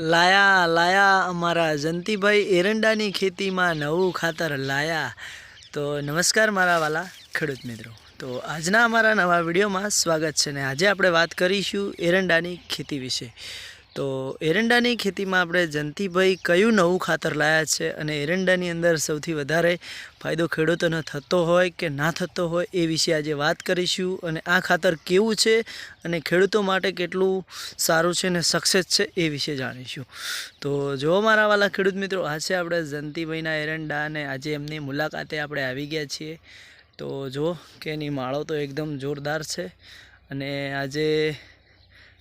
લાયા લાયા અમારા જંતીભાઈ એરંડાની ખેતીમાં નવું ખાતર લાયા। તો નમસ્કાર મારા વાલા ખેડૂત મિત્રો, તો આજના અમારા નવા વિડીયોમાં સ્વાગત છે ને આજે આપણે વાત કરીશું એરંડાની ખેતી વિશે। તો એરંડાની ખેતીમાં આપણે જંતીભાઈ કયું નવું ખાતર લાયા છે અને એરંડાની અંદર સૌથી વધારે ફાયદો ખેડૂતોને થતો હોય કે ના થતો હોય એ વિશે આજે વાત કરીશું। અને આ ખાતર કેવું છે અને ખેડૂતો માટે કેટલું સારું છે ને સક્સેસ છે એ વિશે જાણીશું। તો જો મારા વાલા ખેડૂત મિત્રો, આ છે આપણે જંતીભાઈના એરંડા અને આજે એમની મુલાકાતે આપણે આવી ગયા છીએ। તો જો કે એની માળો તો એકદમ જોરદાર છે અને આજે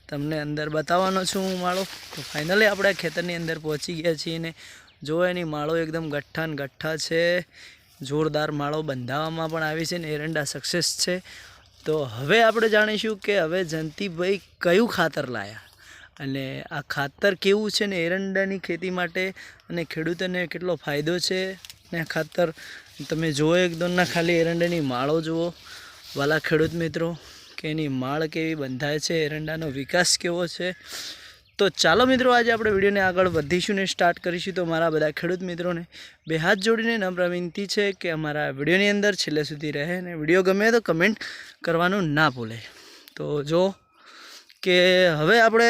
તમને અંદર બતાવવાનો છું હું માળો। તો ફાઇનલી આપણે ખેતરની અંદર પહોંચી ગયા છીએ ને જો એની માળો એકદમ ગઠ્ઠા ને ગઠ્ઠા છે, જોરદાર માળો બંધાવવામાં પણ આવી છે ને એરંડા સક્સેસ છે। તો હવે આપણે જાણીશું કે હવે જંતીભાઈ કયું ખાતર લાયા અને આ ખાતર કેવું છે ને એરંડાની ખેતી માટે અને ખેડૂતોને કેટલો ફાયદો છે। ને ખાતર તમે જુઓ એકદમ ના ખાલી એરંડાની માળો જુઓ વાલા ખેડૂત મિત્રો કે એની માળ કેવી બંધાય છે, એરંડાનો વિકાસ કેવો છે। તો ચાલો મિત્રો આજે આપણે વિડીયોને આગળ વધીશું ને સ્ટાર્ટ કરીશું। તો મારા બધા ખેડૂત મિત્રોને બે હાથ જોડીને નમ્ર વિનંતી છે કે અમારા વિડીયોની અંદર છેલ્લે સુધી રહે અને વિડીયો ગમે તો કમેન્ટ કરવાનું ના ભૂલે। તો જો કે હવે આપણે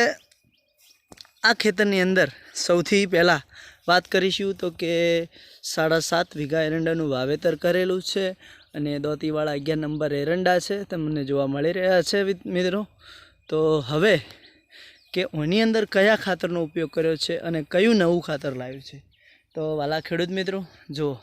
આ ખેતરની અંદર સૌથી પહેલાં વાત કરીશું તો કે 7.5 વીઘા એરંડાનું વાવેતર કરેલું છે અને દોતીવાળા 11 નંબર એરંડા છે તમને જોવા મળી રહ્યા છે મિત્રો। તો હવે કે ઓની અંદર કયા ખાતરનો ઉપયોગ કર્યો છે અને કયું નવું ખાતર લાવ્યું છે તો વાલા ખેડૂત મિત્રો જુઓ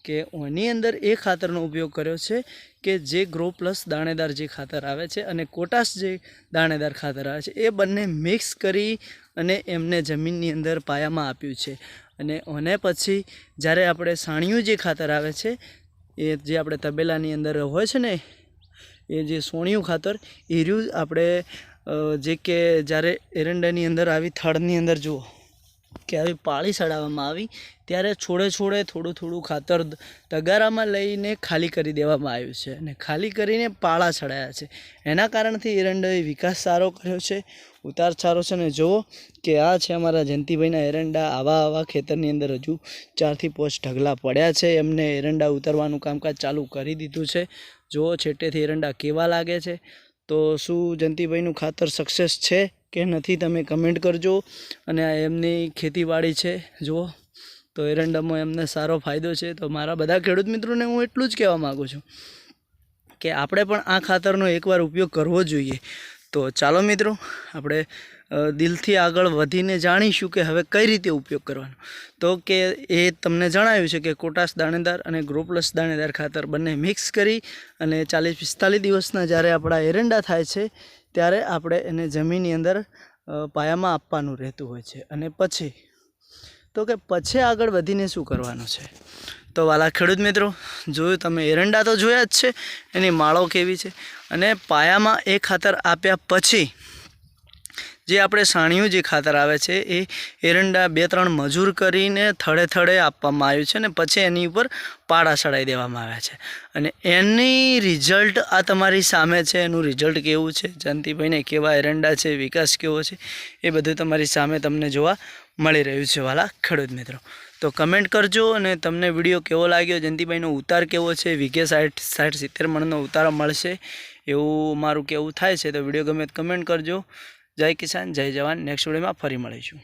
કે ઓની અંદર એ ખાતરનો ઉપયોગ કર્યો છે કે જે ગ્રો પ્લસ દાણેદાર જે ખાતર આવે છે અને કોટાસ જે દાણેદાર ખાતર આવે છે એ બંને મિક્સ કરી અને એમને જમીનની અંદર પાયામાં આપ્યું છે। અને ઓને પછી જ્યારે આપણે સાણિયું જે ખાતર આવે છે એ જે આપણે તબેલાની અંદર હોય છે ને એ જે સોણિયું ખાતર એ રહ્યું આપણે જે કે જ્યારે એરંડાની અંદર આવી થડની અંદર જુઓ કે આવી પાળી ચડાવવામાં આવી ત્યારે છોડે છોડે થોડું થોડું ખાતર તગારામાં લઈને ખાલી કરી દેવામાં આવ્યું છે અને ખાલી કરીને પાળા ચડાયા છે। એના કારણથી એરંડાએ વિકાસ સારો કર્યો છે, ઉતાર સારો છે। અને જુઓ કે આ છે અમારા જંતીભાઈના એરંડા। આવા ખેતરની અંદર હજુ 4 થી 5 ઢગલા પડ્યા છે, એમને એરંડા ઉતારવાનું કામકાજ ચાલુ કરી દીધું છે। જુઓ છેટેથી એરંડા કેવા લાગે છે। તો શું જંતીભાઈનું ખાતર સક્સેસ છે કે નથી તમે કમેન્ટ કરજો। અને આ એમની ખેતીવાડી છે જુઓ તો એરંડામાં એમને સારો ફાયદો છે। તો મારા બધા ખેડૂત મિત્રોને હું એટલું જ કહેવા માગું છું કે આપણે પણ આ ખાતરનો એકવાર ઉપયોગ કરવો જોઈએ। તો ચાલો મિત્રો આપણે દિલથી આગળ વધીને જાણીશું કે હવે કઈ રીતે ઉપયોગ કરવાનો। તો કે એ તમને જણાવ્યું છે કે કોટાસ દાણેદાર અને ગ્રો પ્લસ દાણેદાર ખાતર બંને મિક્સ કરી અને 40-45 દિવસના જ્યારે આપણા એરંડા થાય છે ત્યારે આપણે એને જમીનની અંદર પાયામાં આપવાનું રહેતું હોય છે। અને પછી તો કે પછી આગળ વધીને શું કરવાનું છે તો વાલા ખેડૂત મિત્રો જોયું તમે એરંડા તો જોયા જ છે, એની માળો કેવી છે અને પાયામાં એ ખાતર આપ્યા પછી જે આપણે સાણિયું જે ખાતર આવે છે એ એરંડા 2-3 મજૂર કરીને થડે થડે આપવામાં આવ્યું છે અને પછી એની ઉપર પાળા ચડાવી દેવામાં આવ્યા છે। અને એની રિઝલ્ટ આ તમારી સામે છે, એનું રિઝલ્ટ કેવું છે, જંતીભાઈને કેવા એરંડા છે, વિકાસ કેવો છે એ બધું તમારી સામે તમને જોવા મળી રહ્યું છે વાલા ખેડૂત મિત્રો। તો કમેન્ટ કરજો અને તમને વિડીયો કેવો લાગ્યો, જંતીભાઈનો ઉતાર કેવો છે, વીઘે 60-70 મણનો ઉતારો મળશે એવું મારું કેવું થાય છે। તો વિડીયો ગમે તો કમેન્ટ કરજો। જય કિસાન જય જવાન, નેક્સ્ટ વિડીયોમાં ફરી મળીશું।